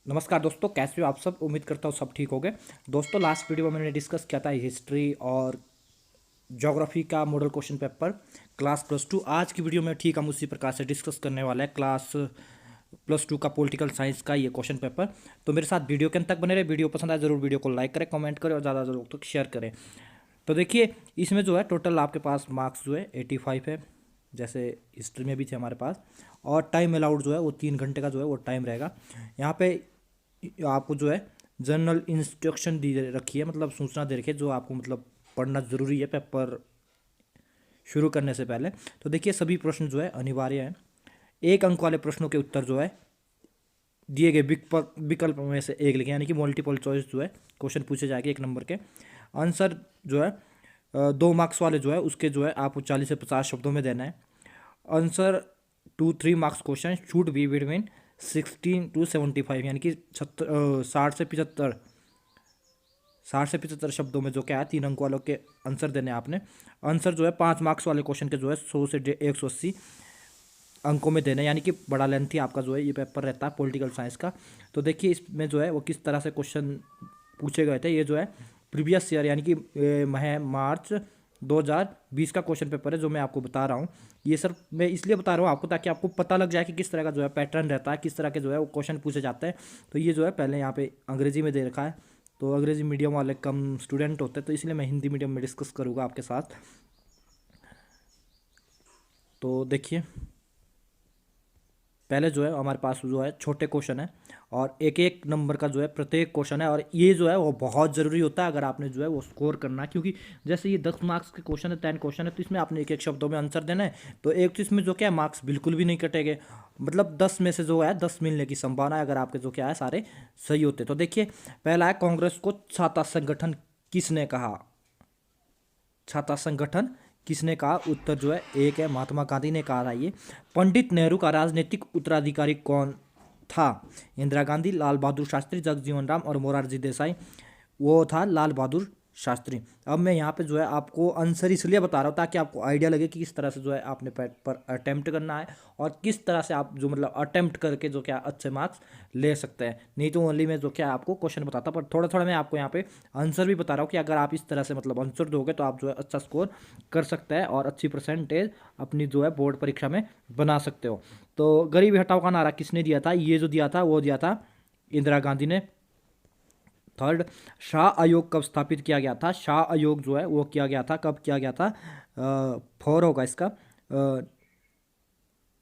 नमस्कार दोस्तों, कैसे हो आप सब। उम्मीद करता हूँ सब ठीक हो गए। दोस्तों, लास्ट वीडियो में मैंने डिस्कस किया था हिस्ट्री और ज्योग्राफी का मॉडल क्वेश्चन पेपर क्लास +2। आज की वीडियो में ठीक हम उसी प्रकार से डिस्कस करने वाले हैं क्लास +2 का पॉलिटिकल साइंस का ये क्वेश्चन पेपर। तो मेरे साथ वीडियो के अंत तक बने रहे। वीडियो पसंद आए जरूर वीडियो को लाइक करें, कमेंट करें और ज़्यादा से लोग तक शेयर करें। तो देखिए, इसमें जो है टोटल आपके पास मार्क्स जो है 85 है, जैसे हिस्ट्री में भी थे हमारे पास। और टाइम अलाउड जो है वो 3 घंटे का जो है वो टाइम रहेगा। यहाँ पे आपको जो है जनरल इंस्ट्रक्शन दी रखी है, मतलब सूचना दे रखी है जो आपको मतलब पढ़ना ज़रूरी है पेपर शुरू करने से पहले। तो देखिए, सभी प्रश्न जो है अनिवार्य हैं। 1 अंक वाले प्रश्नों के उत्तर जो है दिए गए विकल्प में से एक लिखें, यानी कि मल्टीपल चॉइस जो है क्वेश्चन पूछे जाएंगे 1 नंबर के। आंसर जो है 2 मार्क्स वाले जो है उसके जो है आपको 40 से 50 शब्दों में देना है। Answer 2-3 marks question should be between 16 to 75, यानी कि 60 से 75 शब्दों में जो क्या है 3 अंक वालों के आंसर देने हैं आपने। आंसर जो है 5 मार्क्स वाले क्वेश्चन के जो है 100 से 180 अंकों में देने, यानी कि बड़ा लेंथी आपका जो है ये पेपर रहता है पॉलिटिकल साइंस का। तो देखिए, इसमें जो है वो किस तरह से क्वेश्चन पूछे गए थे। ये जो है प्रीवियस ईयर यानी कि मार्च 2020 का क्वेश्चन पेपर है जो मैं आपको बता रहा हूँ। ये सर मैं इसलिए बता रहा हूँ आपको ताकि आपको पता लग जाए कि किस तरह का जो है पैटर्न रहता है, किस तरह के जो है वो क्वेश्चन पूछे जाते हैं। तो ये जो है पहले यहाँ पे अंग्रेजी में दे रखा है, तो अंग्रेजी मीडियम वाले कम स्टूडेंट होते हैं, तो इसलिए मैं हिंदी मीडियम में डिस्कस करूँगा आपके साथ। तो देखिए, पहले जो है हमारे पास जो है छोटे क्वेश्चन है और 1-1 नंबर का जो है प्रत्येक क्वेश्चन है। और ये जो है वो बहुत ज़रूरी होता है अगर आपने जो है वो स्कोर करना है, क्योंकि जैसे ये 10 मार्क्स के क्वेश्चन है, 10 क्वेश्चन है, तो इसमें आपने 1-1 शब्दों में आंसर देना है। तो एक तो इसमें जो क्या है मार्क्स बिल्कुल भी नहीं कटेंगे, मतलब 10 में से जो है 10 मिलने की संभावना है अगर आपके जो क्या है सारे सही होते। तो देखिए, पहला है कांग्रेस को छात्र संगठन किसने कहा। छात्र संगठन किसने कहा, उत्तर जो है एक है महात्मा गांधी ने कहा था ये। पंडित नेहरू का राजनीतिक उत्तराधिकारी कौन था। इंदिरा गांधी, लाल बहादुर शास्त्री, जगजीवन राम और मोरारजी देसाई। वो था लाल बहादुर शास्त्री। अब मैं यहाँ पे जो है आपको आंसर इसलिए बता रहा हूँ ताकि आपको आइडिया लगे कि किस तरह से जो है आपने पर अटेम्प्ट करना है और किस तरह से आप जो मतलब अटेम्प्ट करके जो क्या अच्छे मार्क्स ले सकते हैं। नहीं तो ओनली मैं जो क्या आपको क्वेश्चन बताता, पर थोड़ा थोड़ा मैं आपको यहाँ पे आंसर भी बता रहा हूँ कि अगर आप इस तरह से मतलब आंसर दोगे तो आप जो है अच्छा स्कोर कर सकते हैं और अच्छी परसेंटेज अपनी जो है बोर्ड परीक्षा में बना सकते हो। तो गरीबी हटाओ का नारा किसने दिया था, ये जो दिया था वो दिया था इंदिरा गांधी ने। थर्ड, शाह आयोग कब स्थापित किया गया था। शाह आयोग जो है वो किया गया था, कब किया गया था। 4 होगा इसका,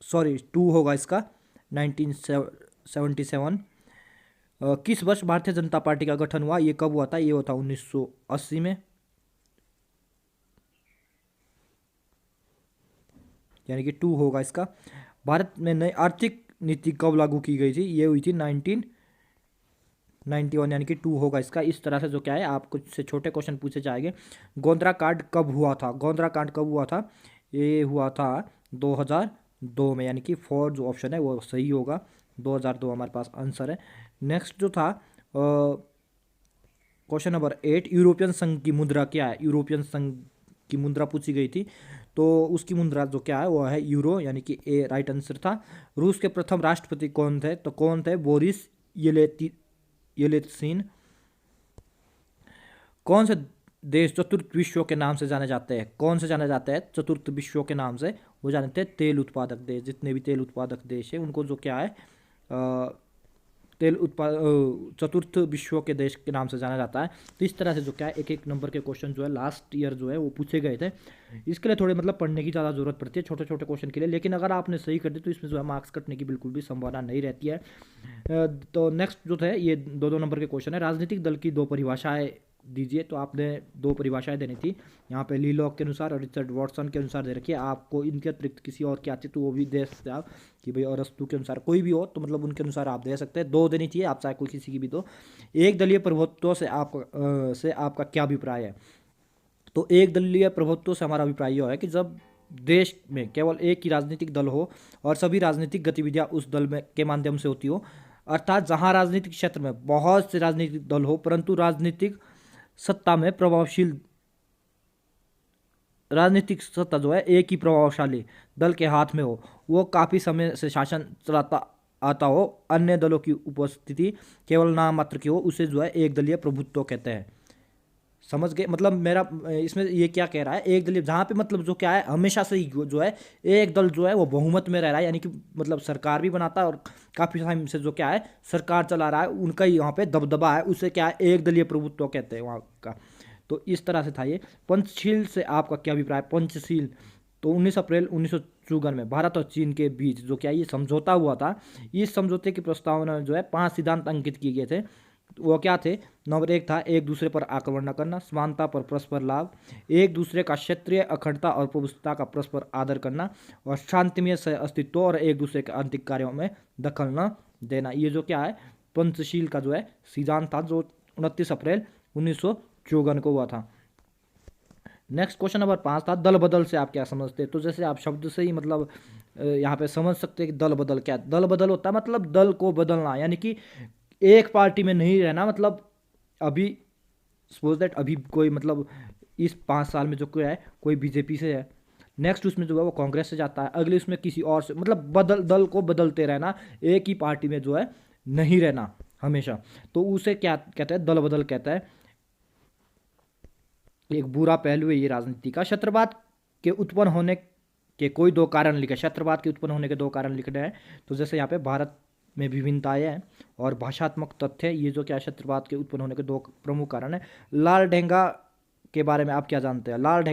सॉरी 2 होगा इसका, 1977। किस वर्ष भारतीय जनता पार्टी का गठन हुआ, ये कब हुआ था, ये हुआ था 1980 में, यानी कि 2 होगा इसका। भारत में नई आर्थिक नीति कब लागू की गई थी, ये हुई थी 1991, यानी कि 2 होगा इसका। इस तरह से जो क्या है आप कुछ से छोटे क्वेश्चन पूछे जाएंगे। गोंदरा कांड कब हुआ था। गोंदरा कांड कब हुआ था, ये हुआ था 2002 में, यानी कि 4 जो ऑप्शन है वो सही होगा। 2002 हमारे पास आंसर है। नेक्स्ट जो था क्वेश्चन नंबर 8, यूरोपियन संघ की मुद्रा क्या है। यूरोपियन संघ की मुद्रा पूछी गई थी, तो उसकी मुद्रा जो क्या है वो है यूरो, यानी कि ए राइट आंसर था। रूस के प्रथम राष्ट्रपति कौन थे, तो कौन थे, बोरिस येलेत्सिन। कौन से देश चतुर्थ विश्व के नाम से जाने जाते हैं, कौन से जाने जाते हैं चतुर्थ विश्व के नाम से, वो जानते हैं तेल उत्पादक देश। जितने भी तेल उत्पादक देश है उनको जो क्या है तेल उत्पाद चतुर्थ विश्व के देश के नाम से जाना जाता है। तो इस तरह से जो क्या है 1-1 नंबर के क्वेश्चन जो है लास्ट ईयर जो है वो पूछे गए थे। इसके लिए थोड़े मतलब पढ़ने की ज़्यादा जरूरत पड़ती है छोटे छोटे क्वेश्चन के लिए, लेकिन अगर आपने सही कर दी तो इसमें जो है मार्क्स कटने की बिल्कुल भी संभावना नहीं रहती है। तो नेक्स्ट जो है ये 2-2 नंबर के क्वेश्चन है। राजनीतिक दल की 2 परिभाषाएं दीजिए, तो आपने 2 परिभाषाएं देनी थी। यहाँ पे ली लॉक के अनुसार और रिचर्ड वॉटसन के अनुसार दे रखी है। आपको इनके अतिरिक्त किसी और की आती तो वो भी दे सकते हैं आप, कि भाई अरस्तु के अनुसार कोई भी हो तो मतलब उनके अनुसार आप दे सकते हैं। 2 देनी चाहिए, आप चाहे कोई किसी की भी दो। एक दलीय प्रभुत्व से आपका क्या अभिप्राय है। तो एक दलीय प्रभुत्व से हमारा अभिप्राय यह है कि जब देश में केवल एक ही राजनीतिक दल हो और सभी राजनीतिक गतिविधियां उस दल में के माध्यम से होती हो, अर्थात जहां राजनीतिक क्षेत्र में बहुत से राजनीतिक दल हो परंतु सत्ता में प्रभावशील राजनीतिक सत्ता जो है एक ही प्रभावशाली दल के हाथ में हो, वो काफ़ी समय से शासन चलाता आता हो, अन्य दलों की उपस्थिति केवल नाम मात्र की हो, उसे जो है एक दलीय प्रभुत्व कहते हैं। समझ गए? मतलब मेरा इसमें ये क्या कह रहा है, एक दलीय जहाँ पे मतलब जो क्या है, हमेशा से ही जो है एक दल जो है वो बहुमत में रह रहा है, यानी कि मतलब सरकार भी बनाता है और काफ़ी टाइम से जो क्या है सरकार चला रहा है, उनका ही यहाँ पे दबदबा है, उसे क्या है एक दलीय प्रभुत्व कहते हैं वहाँ का। तो इस तरह से था ये। पंचशील से आपका क्या अभिप्राय? पंचशील तो 19 अप्रैल 1954 में भारत और चीन के बीच जो क्या ये समझौता हुआ था, इस समझौते की प्रस्तावना में जो है 5 सिद्धांत अंकित किए गए थे। वो क्या थे? नंबर 1 था एक दूसरे पर आक्रमण न करना, समानता पर परस्पर लाभ, एक दूसरे का क्षेत्रीय अखंडता और प्रभुसत्ता का परस्पर आदर करना, और शांतिमय सह अस्तित्व और एक दूसरे के आंतरिक कार्यों में दखल न देना। ये जो क्या है पंचशील का जो है सिद्धांत था, जो 29 अप्रैल 1954 को हुआ था। नेक्स्ट क्वेश्चन नंबर 5 था दल बदल से आप क्या समझते हैं? तो जैसे आप शब्द से ही मतलब यहाँ पे समझ सकते हैं कि दल बदल क्या है। दल बदल होता है मतलब दल को बदलना, यानी कि एक पार्टी में नहीं रहना। मतलब अभी सपोज दैट अभी कोई मतलब इस 5 साल में जो कोई है, कोई बीजेपी से है, नेक्स्ट उसमें जो है वो कांग्रेस से जाता है, अगले उसमें किसी और से, मतलब दल को बदलते रहना, एक ही पार्टी में जो है नहीं रहना हमेशा। तो उसे क्या कहता है? दल बदल कहता है। एक बुरा पहलू है ये राजनीति का। क्षेत्रवाद के उत्पन्न होने के कोई 2 कारण लिखे। क्षेत्रवाद के उत्पन्न होने के 2 कारण लिखने हैं। तो जैसे यहाँ पे भारत में विभिन्नताएं हैं और भाषात्मक तथ्य, ये जो क्या क्षेत्रवाद के उत्पन्न होने के 2 प्रमुख कारण है। लाल डेंगा के बारे में आप क्या जानते हैं? लाल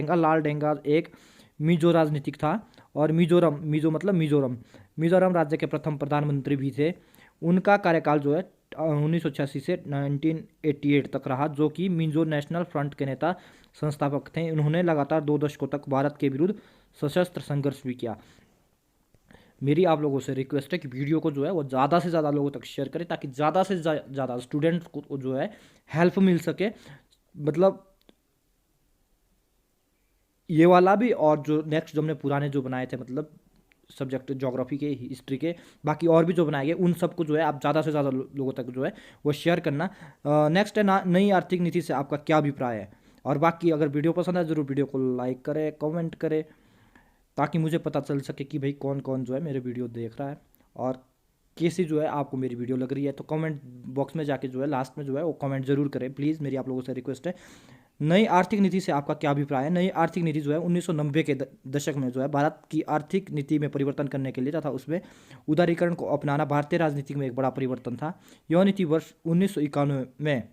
डेंगा एक मिजो राजनीतिक था, और मिजो मतलब मिजोरम राज्य के प्रथम प्रधानमंत्री भी थे। उनका कार्यकाल जो है 1986 से 1988 तक रहा, जो कि मिजो नेशनल फ्रंट के नेता संस्थापक थे। उन्होंने लगातार 2 दशकों तक भारत के विरुद्ध सशस्त्र संघर्ष भी किया। मेरी आप लोगों से रिक्वेस्ट है कि वीडियो को जो है वो ज़्यादा से ज़्यादा लोगों तक शेयर करें, ताकि ज़्यादा से ज़्यादा स्टूडेंट्स को जो है हेल्प मिल सके। मतलब ये वाला भी, और जो नेक्स्ट जो हमने पुराने जो बनाए थे, मतलब सब्जेक्ट ज्योग्राफी के, हिस्ट्री के, बाकी और भी जो बनाए गए, उन सबको जो है आप ज़्यादा से ज़्यादा लोगों तक जो है वो शेयर करना। नेक्स्ट है नई आर्थिक नीति से आपका क्या अभिप्राय है? और बाकी अगर वीडियो पसंद है ज़रूर वीडियो को लाइक करें, कमेंट करें, ताकि मुझे पता चल सके कि भाई कौन कौन जो है मेरे वीडियो देख रहा है और कैसी जो है आपको मेरी वीडियो लग रही है। तो कमेंट बॉक्स में जाके जो है लास्ट में जो है वो कमेंट जरूर करें प्लीज़, मेरी आप लोगों से रिक्वेस्ट है। नई आर्थिक नीति से आपका क्या अभिप्राय है? नई आर्थिक नीति जो है 1990 के दशक में जो है भारत की आर्थिक नीति में परिवर्तन करने के लिए तथा उसमें उदारीकरण को अपनाना भारतीय राजनीति में एक बड़ा परिवर्तन था। यह नीति वर्ष 1991 में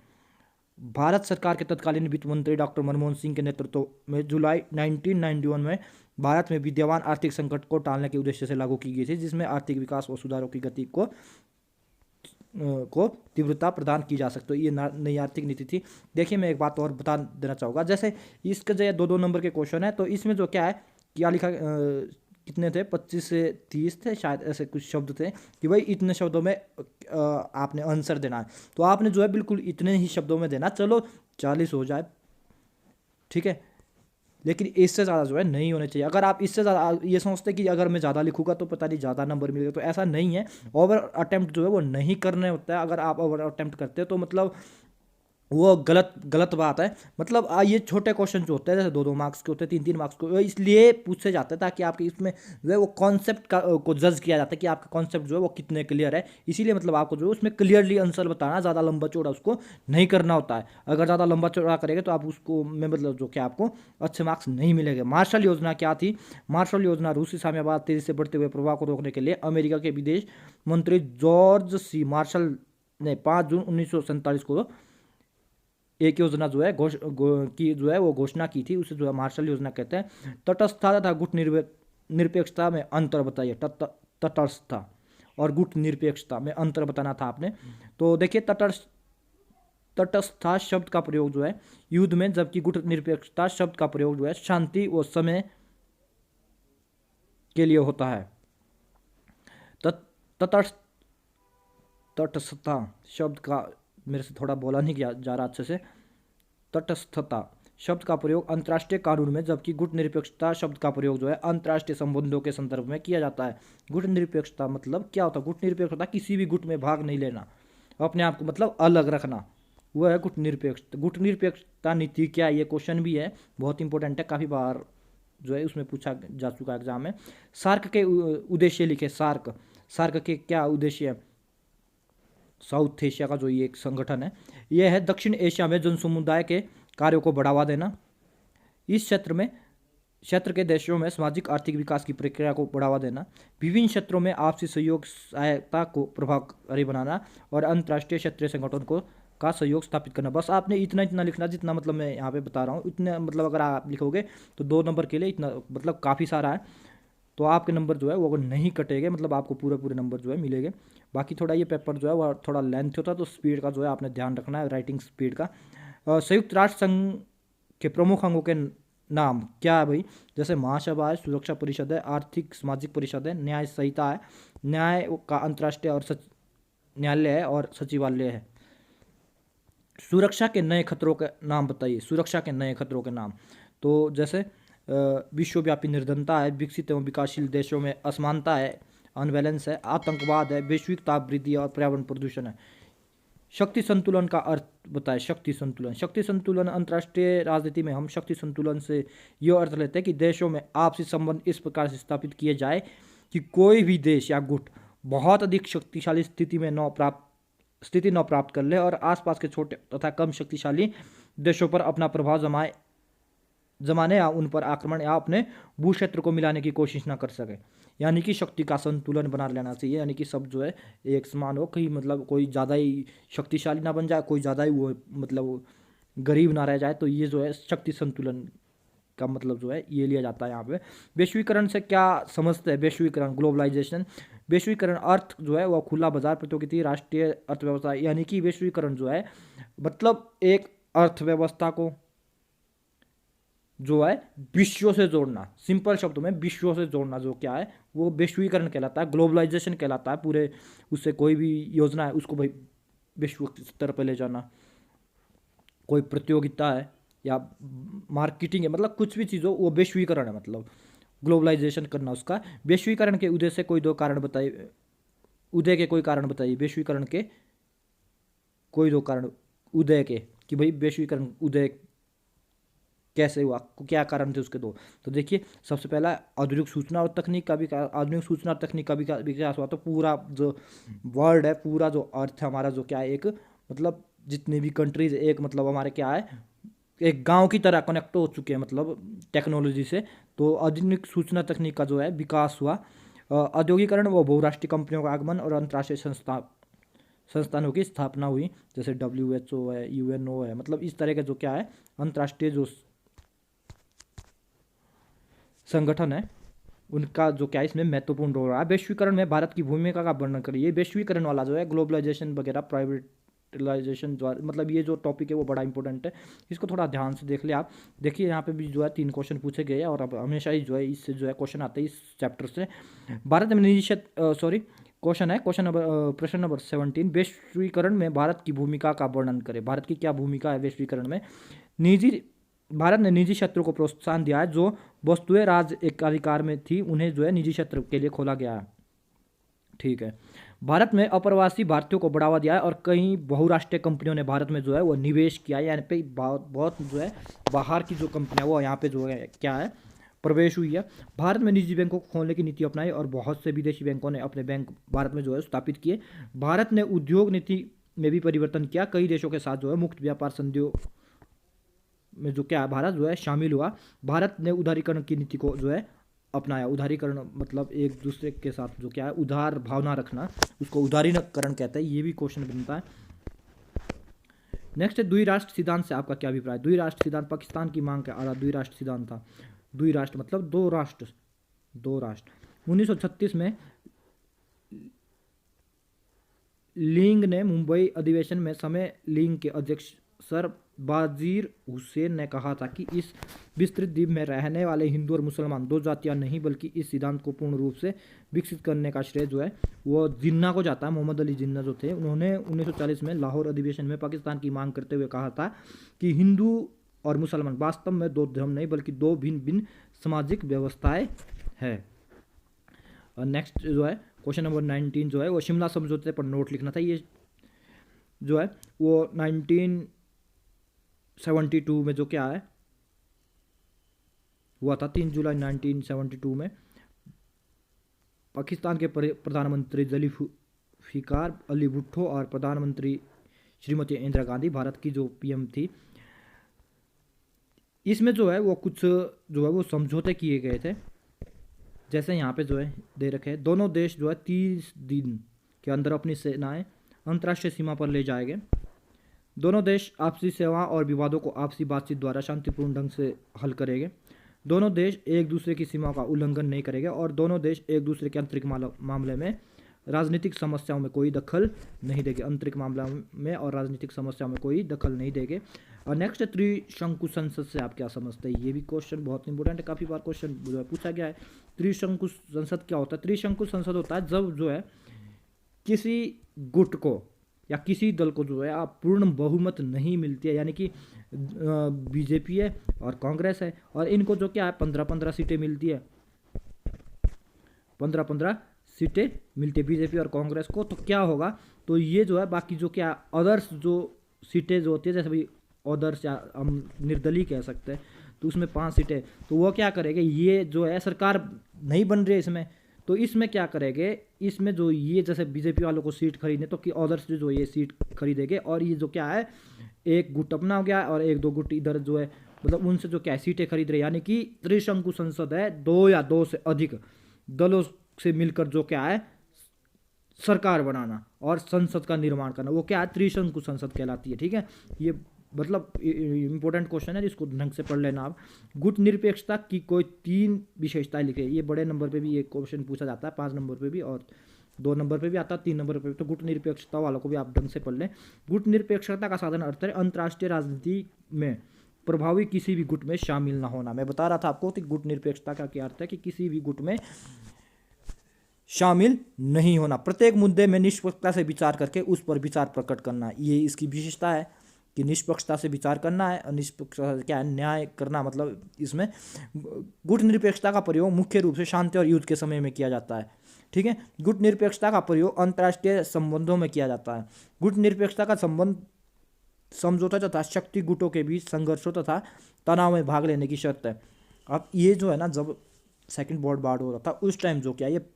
भारत सरकार के तत्कालीन वित्त मंत्री डॉक्टर मनमोहन सिंह के नेतृत्व में जुलाई 1991 में भारत में विद्यमान आर्थिक संकट को टालने के उद्देश्य से लागू की गई थी, जिसमें आर्थिक विकास और सुधारों की गति को तीव्रता प्रदान की जा सकती। तो ये नई आर्थिक नीति थी। देखिए मैं एक बात और बता देना चाहूँगा, जैसे इसके जो 2-2 नंबर के क्वेश्चन है, तो इसमें जो क्या है क्या लिखा, कितने थे 25 से 30 थे शायद, ऐसे कुछ शब्द थे कि भाई इतने शब्दों में आपने आंसर देना है। तो आपने जो है बिल्कुल इतने ही शब्दों में देना, चलो 40 हो जाए, ठीक है, लेकिन इससे ज़्यादा जो है नहीं होने चाहिए। अगर आप इससे ज़्यादा ये सोचते कि अगर मैं ज़्यादा लिखूंगा तो पता नहीं ज़्यादा नंबर मिलेगा, तो ऐसा नहीं है। ओवर अटेम्प्ट जो है वो नहीं करने होता है। अगर आप ओवर अटेम्प्ट करते हो तो मतलब वो गलत बात है। मतलब ये छोटे क्वेश्चन जो होते हैं, जैसे 2-2 मार्क्स के होते हैं, 3-3 मार्क्स के, वो इसलिए पूछे जाते हैं ताकि आपके इसमें जो है वो कॉन्सेप्ट का को जज किया जाता है कि आपका कॉन्सेप्ट जो है वो कितने क्लियर है। इसीलिए मतलब आपको जो है उसमें क्लियरली आंसर बताना, ज़्यादा लंबा चौड़ा उसको नहीं करना होता है। अगर ज़्यादा लंबा चौड़ा करेंगे तो आप उसको में मतलब जो कि आपको अच्छे मार्क्स नहीं मिलेंगे। मार्शल योजना क्या थी? मार्शल योजना रूसी साम्यवाद तेजी से बढ़ते हुए प्रभाव को रोकने के लिए अमेरिका के विदेश मंत्री जॉर्ज सी मार्शल ने 5 जून 1947 को एक योजना जो है की जो है वो घोषणा की थी, उसे जो है मार्शल योजना कहते हैं। तटस्थता तथा गुट निरपेक्षता में अंतर बताइए। तटस्थता और गुट निरपेक्षता में अंतर बताना था आपने। तो देखिए तटस्थता शब्द का प्रयोग जो है युद्ध में, जबकि गुट निरपेक्षता शब्द का प्रयोग जो है शांति व समय के लिए होता है। तटस्थता शब्द का मेरे से थोड़ा बोला नहीं जा रहा अच्छे से। तटस्थता शब्द का प्रयोग अंतर्राष्ट्रीय कानून में, जबकि गुट निरपेक्षता शब्द का प्रयोग जो है अंतर्राष्ट्रीय संबंधों के संदर्भ में किया जाता है। गुट निरपेक्षता मतलब क्या होता है? गुट निरपेक्षता किसी भी गुट में भाग नहीं लेना, अपने आप को मतलब अलग रखना, वह है गुट निरपेक्षता। गुट निरपेक्षता नीति क्या है? ये क्वेश्चन भी है, बहुत इंपॉर्टेंट है, काफ़ी बार जो है उसमें पूछा जा चुका है एग्जाम में। सार्क के उद्देश्य लिखे। सार्क सार्क के क्या उद्देश्य है? साउथ एशिया का जो ये एक संगठन है, यह है दक्षिण एशिया में जन समुदाय के कार्यों को बढ़ावा देना, इस क्षेत्र के देशों में सामाजिक आर्थिक विकास की प्रक्रिया को बढ़ावा देना, विभिन्न क्षेत्रों में आपसी सहयोग सहायता को प्रभावकारी बनाना और अंतर्राष्ट्रीय क्षेत्रीय संगठन को का सहयोग स्थापित करना। बस आपने इतना इतना लिखना जितना मतलब मैं यहाँ पे बता रहा हूँ, इतने मतलब अगर आप लिखोगे तो 2 नंबर के लिए इतना मतलब काफ़ी सारा है, तो आपके नंबर जो है वो अगर नहीं कटेंगे मतलब आपको पूरे पूरे नंबर जो है मिलेंगे। बाकी थोड़ा ये पेपर जो है वो थोड़ा लेंथ होता है, तो स्पीड का जो है आपने ध्यान रखना है, राइटिंग स्पीड का। संयुक्त राष्ट्र संघ के प्रमुख अंगों के नाम क्या है भाई? जैसे महासभा है, सुरक्षा परिषद है, आर्थिक सामाजिक परिषद है, न्याय संहिता है, न्याय का अंतर्राष्ट्रीय और न्यायालय है और सचिवालय है। सुरक्षा के नए खतरों के नाम बताइए। सुरक्षा के नए खतरों के नाम, तो जैसे विश्वव्यापी निर्धनता है, विकसित एवं विकासशील देशों में असमानता है, अनबैलेंस है, आतंकवाद है, वैश्विक ताप वृद्धि और पर्यावरण प्रदूषण है। शक्ति संतुलन का अर्थ बताएं। शक्ति संतुलन, शक्ति संतुलन अंतर्राष्ट्रीय राजनीति में हम शक्ति संतुलन से यह अर्थ लेते हैं कि देशों में आपसी संबंध इस प्रकार से स्थापित किए जाए कि कोई भी देश या गुट बहुत अधिक शक्तिशाली स्थिति न प्राप्त कर ले और आसपास के छोटे तथा कम शक्तिशाली देशों पर अपना प्रभाव जमाने या उन पर आक्रमण या अपने भू क्षेत्र को मिलाने की कोशिश ना कर सके। यानी कि शक्ति का संतुलन बना लेना चाहिए, यानी कि सब जो है एक समान हो, कहीं मतलब कोई ज़्यादा ही शक्तिशाली ना बन जाए, कोई ज़्यादा ही वो मतलब गरीब ना रह जाए। तो ये जो है शक्ति संतुलन का मतलब जो है ये लिया जाता है यहाँ पे। वैश्वीकरण से क्या समझते हैं? वैश्वीकरण, ग्लोबलाइजेशन। वैश्वीकरण अर्थ जो है वह खुला बाजार, प्रौद्योगिकी, राष्ट्रीय अर्थव्यवस्था। यानी कि वैश्वीकरण जो है मतलब एक अर्थव्यवस्था को जो है विश्व से जोड़ना, सिंपल शब्दों में विश्व से जोड़ना जो क्या है वो वैश्वीकरण कहलाता है, ग्लोबलाइजेशन कहलाता है। पूरे उससे कोई भी योजना है उसको भाई विश्व स्तर पर ले जाना। कोई प्रतियोगिता है या मार्केटिंग है, मतलब कुछ भी चीज़ हो वो वैश्वीकरण है, मतलब ग्लोबलाइजेशन करना उसका। वैश्वीकरण के उदय से कोई 2 कारण बताइए। उदय के कोई कारण बताइए, वैश्वीकरण के कोई 2 कारण उदय के, कि भाई वैश्वीकरण उदय कैसे हुआ, क्या कारण थे उसके 2। तो देखिए सबसे पहला आधुनिक सूचना और तकनीक का विकास। आधुनिक सूचना और तकनीक का विकास हुआ तो पूरा जो वर्ल्ड है, पूरा जो अर्थ है हमारा जो क्या है, एक मतलब जितनी भी कंट्रीज एक मतलब हमारे क्या है एक गांव की तरह कनेक्ट हो चुके हैं मतलब टेक्नोलॉजी से। तो आधुनिक सूचना तकनीक का जो है विकास हुआ। औद्योगिकरण व बहुराष्ट्रीय कंपनियों का आगमन और अंतर्राष्ट्रीय संस्थानों की स्थापना हुई, जैसे WHO है, UNO है, मतलब इस तरह के जो क्या है अंतर्राष्ट्रीय जो संगठन है उनका जो क्या है इसमें महत्वपूर्ण रोल रहा है। वैश्वीकरण में भारत की भूमिका का वर्णन करिए। वैश्वीकरण वाला जो है ग्लोबलाइजेशन वगैरह, प्राइवेटाइजेशन जो मतलब ये जो टॉपिक है वो बड़ा इंपॉर्टेंट है, इसको थोड़ा ध्यान से देख ले आप। देखिए यहाँ पे भी जो है 3 क्वेश्चन पूछे गए हैं और अब हमेशा ही जो है इससे जो है क्वेश्चन आते हैं इस चैप्टर से। भारत में निजी क्वेश्चन है, प्रश्न नंबर 17, वैश्वीकरण में भारत की भूमिका का वर्णन करें। भारत की क्या भूमिका है वैश्वीकरण में? भारत ने निजी क्षेत्रों को प्रोत्साहन दिया है, जो वस्तुएं राज्य एक अधिकार में थी उन्हें जो है निजी क्षेत्र के लिए खोला गया है। ठीक है। भारत में अप्रवासी भारतीयों को बढ़ावा दिया है और कई बहुराष्ट्रीय कंपनियों ने भारत में जो है वो निवेश किया है, यानी पे बहुत जो है बाहर की जो कंपनियां वो यहाँ पे जो है क्या है प्रवेश हुई है। भारत में निजी बैंकों को खोलने की नीति अपनाई और बहुत से विदेशी बैंकों ने अपने बैंक भारत में जो है स्थापित किए। भारत ने उद्योग नीति में भी परिवर्तन किया, कई देशों के साथ जो है मुक्त व्यापार संधियों में जो क्या है भारत जो है शामिल हुआ। भारत ने उदारीकरण की नीति को जो है अपनाया। उदारीकरण मतलब एक दूसरे के साथ जो क्या है उदार भावना रखना, उसको उदारीकरण कहते हैं। ये भी क्वेश्चन बनता है। नेक्स्ट है द्विराष्ट्र सिद्धांत से आपका क्या अभिप्राय? द्विराष्ट्र सिद्धांत पाकिस्तान की मांग के आधार द्विराष्ट्र सिद्धांत था। द्विराष्ट्र मतलब 2 राष्ट्र, 2 राष्ट्र। 1936 में लीग ने मुंबई अधिवेशन में समय लीग के अध्यक्ष सर बाजीर हुसैन ने कहा था कि इस विस्तृत द्वीप में रहने वाले हिंदू और मुसलमान 2 जातियां नहीं बल्कि इस सिद्धांत को पूर्ण रूप से विकसित करने का श्रेय जो है वो जिन्ना को जाता है। मोहम्मद अली जिन्ना जो थे उन्होंने 1940 में लाहौर अधिवेशन में पाकिस्तान की मांग करते हुए कहा था कि हिंदू और मुसलमान वास्तव में 2 धर्म नहीं बल्कि 2 भिन्न भिन्न सामाजिक व्यवस्थाएं है। और नेक्स्ट जो है क्वेश्चन नंबर 19 जो है वो शिमला समझौते पर नोट लिखना था। ये जो है वो 1972 में जो क्या है हुआ था, 3 जुलाई 1972 में पाकिस्तान के प्रधानमंत्री जुल्फिकार अली भुट्टो और प्रधानमंत्री श्रीमती इंदिरा गांधी, भारत की जो पीएम थी, इसमें जो है वो कुछ जो है वो समझौते किए गए थे। जैसे यहाँ पे जो है दे रखे हैं, दोनों देश जो है 30 दिन के अंदर अपनी सेनाएं अंतर्राष्ट्रीय सीमा पर ले जाएंगे। दोनों देश आपसी सेवा और विवादों को आपसी बातचीत द्वारा शांतिपूर्ण ढंग से हल करेंगे। दोनों देश एक दूसरे की सीमा का उल्लंघन नहीं करेंगे और दोनों देश एक दूसरे के आंतरिक मामले में राजनीतिक समस्याओं में कोई दखल नहीं देंगे। आंतरिक मामलों में और राजनीतिक समस्याओं में कोई दखल नहीं देंगे। और नेक्स्ट त्रिशंकु संसद से आप क्या समझते हैं? ये भी क्वेश्चन बहुत इंपॉर्टेंट है, काफ़ी बार क्वेश्चन पूछा गया है। त्रिशंकु संसद क्या होता है? त्रिशंकु संसद होता है जब जो है किसी गुट को या किसी दल को जो है आप पूर्ण बहुमत नहीं मिलती है, यानी कि बीजेपी है और कांग्रेस है और इनको जो क्या है 15-15 सीटें मिलती है, 15-15 सीटें मिलती है बीजेपी और कांग्रेस को। तो क्या होगा, तो ये जो है बाकी जो क्या अदर्स जो सीटें जो होती है, जैसे भाई अदर्स या हम निर्दलीय कह सकते हैं, तो उसमें 5 सीटें, तो वो क्या करेंगे, ये जो है सरकार नहीं बन रही है इसमें, तो इसमें क्या करेंगे, इसमें जो ये जैसे बीजेपी वालों को सीट खरीदने, तो कि अदर्स जो ये सीट खरीदेंगे और ये जो क्या है एक गुट अपना हो गया और 1-2 गुट इधर जो है मतलब उनसे जो क्या है सीटें खरीद रहे, यानी कि त्रिशंकु संसद है 2 या 2 से अधिक दलों से मिलकर जो क्या है सरकार बनाना और संसद का निर्माण करना, वो क्या है त्रिशंकु संसद कहलाती है। ठीक है, ये मतलब इंपॉर्टेंट क्वेश्चन है, इसको ढंग से पढ़ लेना आप। गुट निरपेक्षता की कोई 3 विशेषताएं लिखे, ये बड़े नंबर पे भी ये क्वेश्चन पूछा जाता है, 5 नंबर पे भी और 2 नंबर पे भी आता है, 3 नंबर पे भी। तो गुट निरपेक्षता वालों को भी आप ढंग से पढ़ लें। गुट निरपेक्षता का साधन अर्थ है अंतर्राष्ट्रीय राजनीति में प्रभावी किसी भी गुट में शामिल ना होना। मैं बता रहा था आपको कि गुट निरपेक्षता का क्या अर्थ है, कि किसी भी गुट में शामिल नहीं होना, प्रत्येक मुद्दे में निष्पक्षता से विचार करके उस पर विचार प्रकट करना, ये इसकी विशेषता है कि निष्पक्षता से विचार करना है। और निष्पक्षता क्या है, न्याय करना, मतलब इसमें गुट निरपेक्षता का प्रयोग मुख्य रूप से शांति और युद्ध के समय में किया जाता है। ठीक है, गुट निरपेक्षता का प्रयोग अंतर्राष्ट्रीय संबंधों में किया जाता है। गुट निरपेक्षता का संबंध समझौता तथा शक्ति गुटों के बीच संघर्षों तथा तनाव में भाग लेने की शर्त है। अब ये जो है ना, जब सेकंड वर्ल्ड वॉर हो रहा था उस टाइम जो क्या ये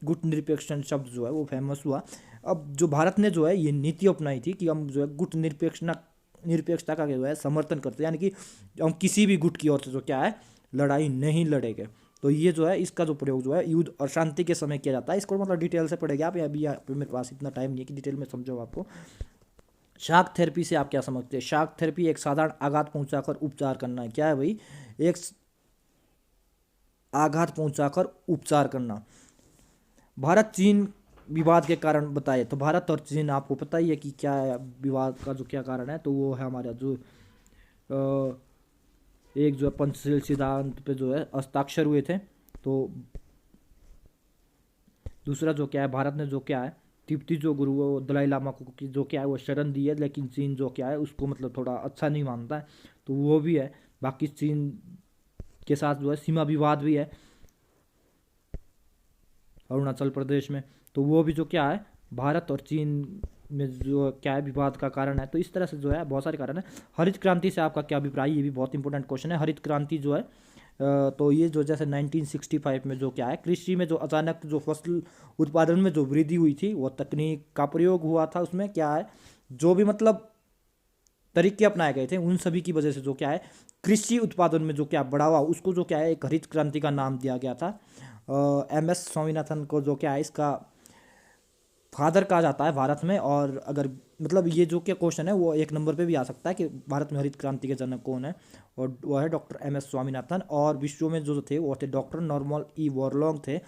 गुट निरपेक्ष शब्द जो है वो फेमस हुआ। अब जो भारत ने जो है ये नीति अपनाई थी कि हम जो है गुट निरपेक्षता का जो है समर्थन करते हैं, यानी कि हम किसी भी गुट की ओर से जो क्या है लड़ाई नहीं लड़ेंगे। तो ये जो है इसका जो प्रयोग जो है युद्ध और शांति के समय किया जाता है। इसको मतलब डिटेल से पढ़ेंगे आप, अभी मेरे पास इतना टाइम नहीं है कि डिटेल में समझो आपको। शॉक थेरेपी से आप क्या समझते हैं? शॉक थेरेपी एक साधारण आघात पहुंचाकर उपचार करना है। क्या है भाई? एक आघात पहुंचाकर उपचार करना। भारत चीन विवाद के कारण बताइए। तो भारत और चीन आपको पता ही है कि क्या है विवाद का जो क्या कारण है, तो वो है हमारा जो एक जो है पंचशील सिद्धांत पे जो है हस्ताक्षर हुए थे। तो दूसरा जो क्या है, भारत ने जो क्या है तिब्बती जो गुरु वो दलाई लामा को जो क्या है वो शरण दी है, लेकिन चीन जो क्या है उसको मतलब थोड़ा अच्छा नहीं मानता है, तो वो भी है। बाकी चीन के साथ जो है सीमा विवाद भी है अरुणाचल प्रदेश में, तो वो भी जो क्या है भारत और चीन में जो क्या है विवाद का कारण है। तो इस तरह से जो है बहुत सारे कारण है। हरित क्रांति से आपका क्या अभिप्राय? ये भी बहुत इंपॉर्टेंट क्वेश्चन है। हरित क्रांति जो है तो ये जो जैसे 1965 में जो क्या है कृषि में जो अचानक जो फसल उत्पादन में जो वृद्धि हुई थी, वो तकनीक का प्रयोग हुआ था, उसमें क्या है जो भी मतलब तरीके अपनाए गए थे उन सभी की वजह से जो क्या है कृषि उत्पादन में जो क्या बढ़ावा, उसको जो क्या है एक हरित क्रांति का नाम दिया गया था। MS स्वामीनाथन को जो क्या है इसका फादर कहा जाता है भारत में। और अगर मतलब ये जो क्या क्वेश्चन है वो 1 नंबर पे भी आ सकता है कि भारत में हरित क्रांति के जनक कौन है, और वो है डॉक्टर MS स्वामीनाथन। और विश्व में जो थे वो थे डॉक्टर नॉर्मन ई बोरलॉग थे।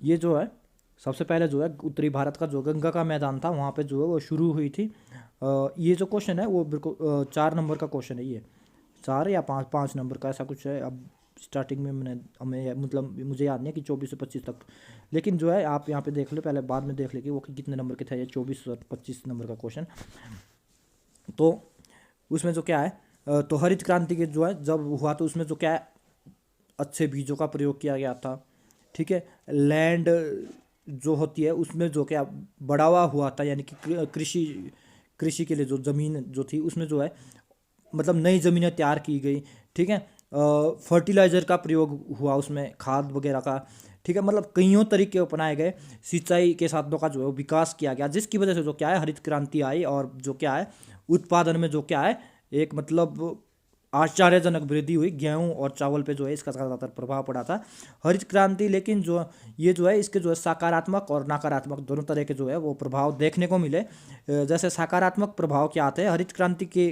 ये जो है सबसे पहले जो है उत्तरी भारत का जो गंगा का मैदान था वहाँ पे जो है वो शुरू हुई थी। ये जो क्वेश्चन है वो बिल्कुल 4 नंबर का क्वेश्चन है, ये 4 या 5 नंबर का ऐसा कुछ है। अब स्टार्टिंग में हमें मतलब मुझे याद नहीं है कि 24 से 25 तक, लेकिन जो है आप यहाँ पे देख लो, पहले बाद में देख ले कि वो कितने नंबर के थे, ये 24 और 25 नंबर का क्वेश्चन। तो उसमें जो क्या है तो हरित क्रांति के जो है जब हुआ तो उसमें जो क्या है अच्छे बीजों का प्रयोग किया गया था। ठीक है, लैंड जो होती है उसमें जो क्या बढ़ावा हुआ था, यानी कि कृषि के लिए जो ज़मीन जो थी उसमें जो है मतलब नई ज़मीनें तैयार की गई। ठीक है, फर्टिलाइज़र का प्रयोग हुआ उसमें, खाद वगैरह का, ठीक है। मतलब कईयों तरीके अपनाए गए, सिंचाई के साधनों का जो है वो विकास किया गया, जिसकी वजह से जो क्या है हरित क्रांति आई, और जो क्या है उत्पादन में जो क्या है एक मतलब आश्चर्यजनक वृद्धि हुई। गेहूं और चावल पे जो है इसका ज़्यादातर प्रभाव पड़ा था हरित क्रांति। लेकिन जो ये जो है इसके जो है सकारात्मक और नकारात्मक दोनों तरह के जो है वो प्रभाव देखने को मिले। जैसे सकारात्मक प्रभाव क्या आते हैं, हरित क्रांति के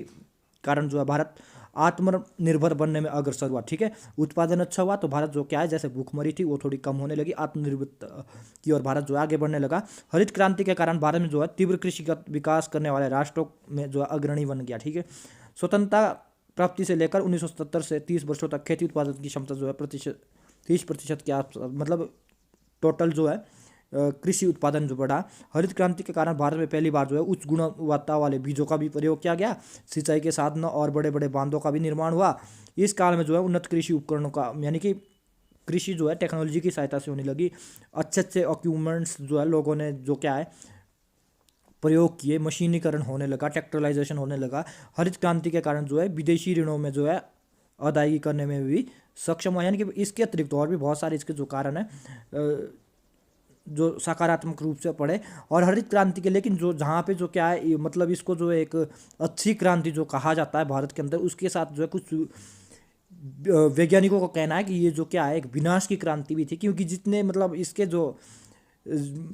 कारण जो है भारत आत्मनिर्भर बनने में अग्रसर हुआ, ठीक है। उत्पादन अच्छा हुआ तो भारत जो क्या है जैसे भूखमरी थी वो थोड़ी कम होने लगी, आत्मनिर्भर की और भारत जो है आगे बढ़ने लगा। हरित क्रांति के कारण भारत में जो है तीव्र कृषि का विकास करने वाले राष्ट्रों में जो है अग्रणी बन गया, ठीक है। स्वतंत्रता प्राप्ति से लेकर 1970 से 30 वर्षों तक खेती उत्पादन की क्षमता जो है 30% के आस मतलब टोटल जो है कृषि उत्पादन जो बढ़ा। हरित क्रांति के कारण भारत में पहली बार जो है उच्च गुणवत्ता वाले बीजों का भी प्रयोग किया गया, सिंचाई के साधनों और बड़े बड़े बांधों का भी निर्माण हुआ। इस काल में जो है उन्नत कृषि उपकरणों का यानी कि कृषि जो है टेक्नोलॉजी की सहायता से होने लगी। अच्छे अच्छे इक्विपमेंट्स जो है लोगों ने जो क्या है प्रयोग किए, मशीनीकरण होने लगा, ट्रैक्टराइजेशन होने लगा। हरित क्रांति के कारण जो है विदेशी ऋणों में जो है अदायगी करने में भी सक्षम हुआ। यानी कि इसके अतिरिक्त और भी बहुत सारे इसके जो कारण है जो सकारात्मक रूप से पड़े और हरित क्रांति के। लेकिन जो जहाँ पे जो क्या है मतलब इसको जो एक अच्छी क्रांति जो कहा जाता है भारत के अंदर, उसके साथ जो है कुछ वैज्ञानिकों का कहना है कि ये जो क्या है एक विनाश की क्रांति भी थी, क्योंकि जितने मतलब इसके जो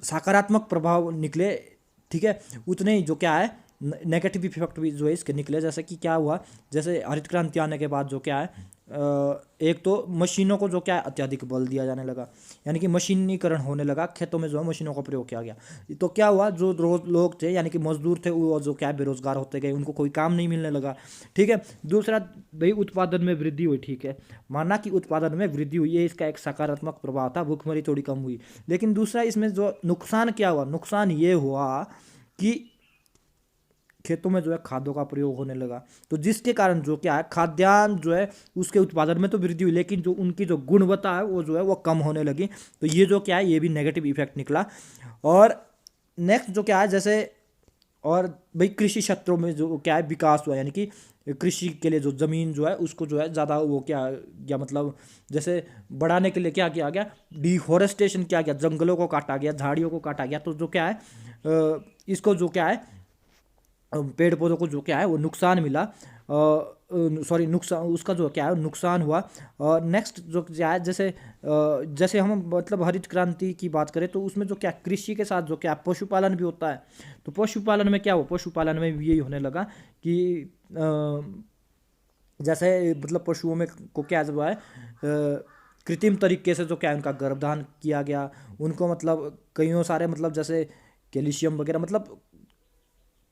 सकारात्मक प्रभाव निकले, ठीक है, उतने ही जो क्या है नेगेटिव इफेक्ट भी जो है इसके निकले। जैसे कि क्या हुआ, जैसे हरित क्रांति आने के बाद जो क्या है एक तो मशीनों को जो क्या है अत्यधिक बल दिया जाने लगा, यानी कि मशीनीकरण होने लगा, खेतों में जो है मशीनों का प्रयोग किया गया। तो क्या हुआ, जो रोज लोग थे यानी कि मजदूर थे वो जो क्या है बेरोजगार होते गए, उनको कोई काम नहीं मिलने लगा, ठीक है। दूसरा भाई उत्पादन में वृद्धि हुई, ठीक है, माना कि उत्पादन में वृद्धि हुई, ये इसका एक सकारात्मक प्रभाव था, भूखमरी थोड़ी कम हुई। लेकिन दूसरा इसमें जो नुकसान क्या हुआ, नुकसान ये हुआ कि खेतों में जो है खादों का प्रयोग होने लगा, तो जिसके कारण जो क्या है खाद्यान्न जो है उसके उत्पादन में तो वृद्धि हुई, लेकिन जो उनकी जो गुणवत्ता है वो जो है वो कम होने लगी। तो ये जो क्या है ये भी नेगेटिव इफेक्ट निकला। और नेक्स्ट जो क्या है जैसे और भाई कृषि क्षेत्रों में जो क्या है विकास हुआ, यानी कि कृषि के लिए जो ज़मीन जो है उसको जो है ज़्यादा वो क्या मतलब जैसे बढ़ाने के लिए क्या किया गया, डिफॉरेस्टेशन किया गया, जंगलों को काटा गया, झाड़ियों को काटा गया। तो जो क्या है इसको जो क्या है पेड़ पौधों को जो क्या है वो नुकसान मिला, सॉरी नुकसान उसका जो क्या है नुकसान हुआ। और नेक्स्ट जो क्या है जैसे हम मतलब हरित क्रांति की बात करें तो उसमें जो क्या कृषि के साथ जो क्या पशुपालन भी होता है। तो पशुपालन में क्या हुआ, पशुपालन में भी यही होने लगा कि जैसे मतलब पशुओं में को क्या जो है कृत्रिम तरीके से जो क्या है उनका गर्भधान किया गया, उनको मतलब कईयों सारे मतलब जैसे कैल्शियम वगैरह मतलब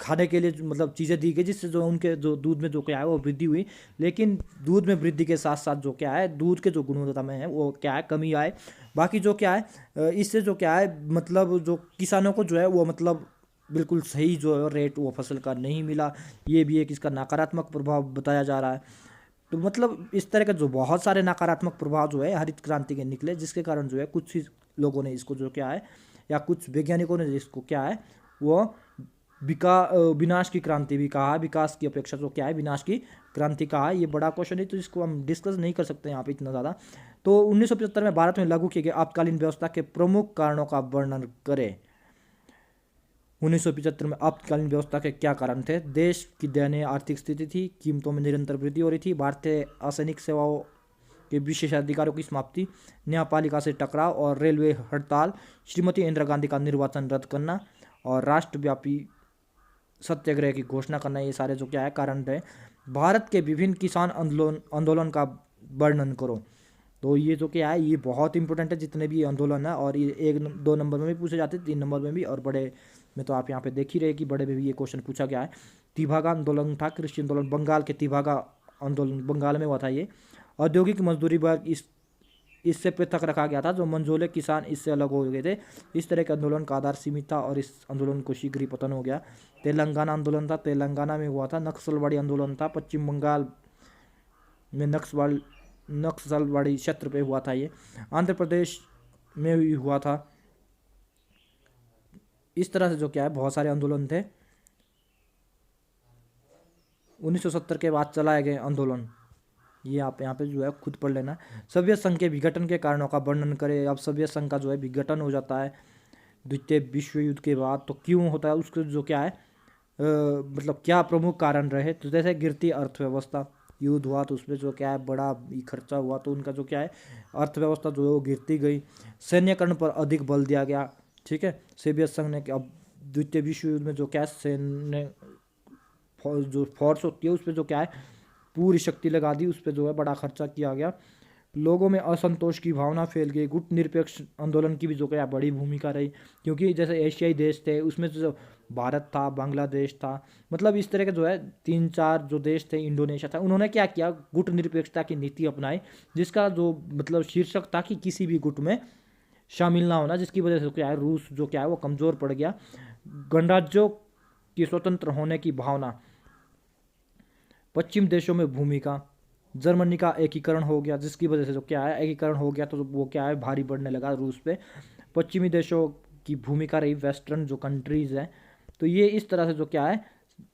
खाने के लिए मतलब चीज़ें दी गई, जिससे जो उनके जो दूध में जो क्या है वो वृद्धि हुई। लेकिन दूध में वृद्धि के साथ साथ जो क्या है दूध के जो गुणवत्ता में है वो क्या है कमी आए। बाकी जो क्या है इससे जो क्या है मतलब जो किसानों को जो है वो मतलब बिल्कुल सही जो है रेट वो फसल का नहीं मिला, ये भी एक इसका नकारात्मक प्रभाव बताया जा रहा है। तो मतलब इस तरह के जो बहुत सारे नकारात्मक प्रभाव जो है हरित क्रांति के निकले, जिसके कारण जो है कुछ ही लोगों ने इसको जो क्या है या कुछ वैज्ञानिकों ने इसको क्या है वो विनाश की क्रांति भी कहा, विकास की अपेक्षा जो क्या है विनाश की क्रांति कहा। ये बड़ा क्वेश्चन है तो इसको हम डिस्कस नहीं कर सकते यहाँ पे इतना ज़्यादा। तो 1975 में भारत में लागू किए गए आपातकालीन व्यवस्था के प्रमुख कारणों का वर्णन करें। 1975 में आपातकालीन व्यवस्था के क्या कारण थे? देश की दयनीय आर्थिक स्थिति थी, कीमतों में निरंतर वृद्धि हो रही थी, भारतीय असैनिक सेवाओं के विशेषाधिकारों की समाप्ति, न्यायपालिका से टकराव और रेलवे हड़ताल, श्रीमती इंदिरा गांधी का निर्वाचन रद्द करना और राष्ट्रव्यापी सत्याग्रह की घोषणा करना, ये सारे जो क्या है कारण थे। भारत के विभिन्न किसान आंदोलन का वर्णन करो। तो ये जो क्या है ये बहुत इंपॉर्टेंट है, जितने भी आंदोलन है, और ये 1-2 नंबर में भी पूछे जाते हैं, 3 नंबर में भी, और बड़े में तो आप यहाँ पे देख ही रहे कि बड़े में भी ये क्वेश्चन पूछा गया है। तिभागा आंदोलन था, कृषि आंदोलन, बंगाल के तिभागा आंदोलन बंगाल में हुआ था ये। औद्योगिक मजदूरी वर्ग इससे पृथक रखा गया था, जो मंझोले किसान इससे अलग हो गए थे। इस तरह के आंदोलन का आधार सीमित था और इस आंदोलन को शीघ्र ही पतन हो गया। तेलंगाना आंदोलन था, तेलंगाना में हुआ था। नक्सलवाड़ी आंदोलन था, पश्चिम बंगाल में नक्सलवाड़ी क्षेत्र पे हुआ था ये। आंध्र प्रदेश में भी हुआ था। इस तरह से जो क्या है बहुत सारे आंदोलन थे। 1970 के बाद चलाए गए आंदोलन ये आप यहाँ पे जो है खुद पढ़ लेना। सोवियत संघ के विघटन के कारणों का वर्णन करें। अब सोवियत संघ का जो है विघटन हो जाता है द्वितीय विश्व युद्ध के बाद, तो क्यों होता है उसके जो क्या है मतलब क्या प्रमुख कारण रहे। तो जैसे गिरती अर्थव्यवस्था, युद्ध हुआ तो उसमें जो क्या है बड़ा खर्चा हुआ, तो उनका जो क्या है अर्थव्यवस्था जो है वो गिरती गई। सैन्यकरण पर अधिक बल दिया गया, ठीक है। सोवियत संघ ने अब द्वितीय विश्व युद्ध में जो क्या है सैन्य जो फोर्स होती है उस पर जो क्या है पूरी शक्ति लगा दी, उस पर जो है बड़ा खर्चा किया गया। लोगों में असंतोष की भावना फैल गई। गुट निरपेक्ष आंदोलन की भी जो क्या बड़ी भूमिका रही, क्योंकि जैसे एशियाई देश थे उसमें जो भारत था, बांग्लादेश था, मतलब इस तरह के जो है 3-4 जो देश थे, इंडोनेशिया था, उन्होंने क्या किया गुट निरपेक्षता की नीति अपनाई, जिसका जो मतलब शीर्षक था कि किसी भी गुट में शामिल ना होना, जिसकी वजह से क्या है रूस जो क्या है वो कमज़ोर पड़ गया। गणराज्यों की स्वतंत्र होने की भावना, पश्चिम देशों में भूमिका, जर्मनी का एकीकरण हो गया, जिसकी वजह से जो क्या है एकीकरण हो गया तो वो क्या है भारी पड़ने लगा रूस पे। पश्चिमी देशों की भूमिका रही, वेस्टर्न जो कंट्रीज़ हैं, तो ये इस तरह से जो क्या है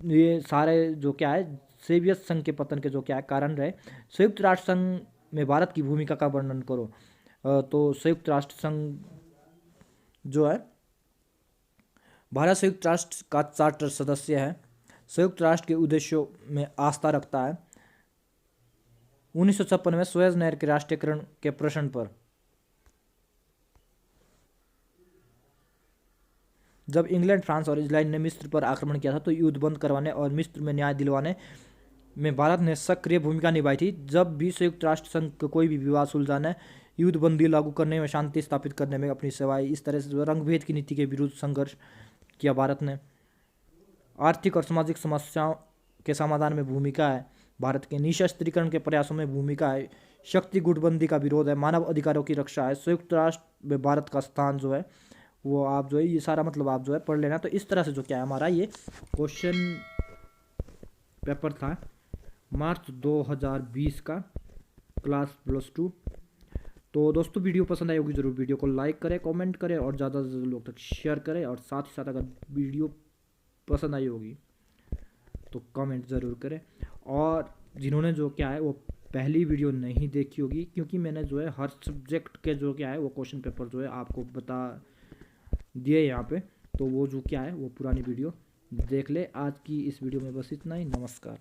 ये सारे जो क्या है सोवियत संघ के पतन के जो क्या है कारण रहे। संयुक्त राष्ट्र संघ में भारत की भूमिका का वर्णन करो। तो संयुक्त राष्ट्र संघ जो है, भारत संयुक्त राष्ट्र का चार्टर सदस्य है, संयुक्त राष्ट्र के उद्देश्यों में आस्था रखता है। 1956 में सुएज नहर के राष्ट्रीयकरण के प्रश्न पर जब इंग्लैंड, फ्रांस और इजराइल ने मिस्र पर आक्रमण किया था तो युद्ध बंद करवाने और मिस्र में न्याय दिलवाने में भारत ने सक्रिय भूमिका निभाई थी। जब भी संयुक्त राष्ट्र संघ का कोई भी विवाद सुलझाने, युद्ध बंदी लागू करने में, शांति स्थापित करने में अपनी सेवाएं, इस तरह से रंगभेद की नीति के विरुद्ध संघर्ष किया भारत ने। आर्थिक और सामाजिक समस्याओं के समाधान में भूमिका है भारत के। निशस्त्रीकरण के प्रयासों में भूमिका है। शक्ति गुटबंदी का विरोध है। मानव अधिकारों की रक्षा है। संयुक्त राष्ट्र में भारत का स्थान जो है वो आप जो है ये सारा मतलब आप जो है पढ़ लेना। तो इस तरह से जो क्या है हमारा ये क्वेश्चन पेपर था मार्च 2020 का, क्लास +2। तो दोस्तों वीडियो पसंद आई होगी ज़रूर वीडियो को लाइक करें, कमेंट करें और ज़्यादा से ज़्यादा लोग तक शेयर करें। और साथ ही साथ अगर वीडियो पसंद आई होगी तो कमेंट ज़रूर करें। और जिन्होंने जो क्या है वो पहली वीडियो नहीं देखी होगी, क्योंकि मैंने जो है हर सब्जेक्ट के जो क्या है वो क्वेश्चन पेपर जो है आपको बता दिए यहाँ पे, तो वो जो क्या है वो पुरानी वीडियो देख ले। आज की इस वीडियो में बस इतना ही। नमस्कार।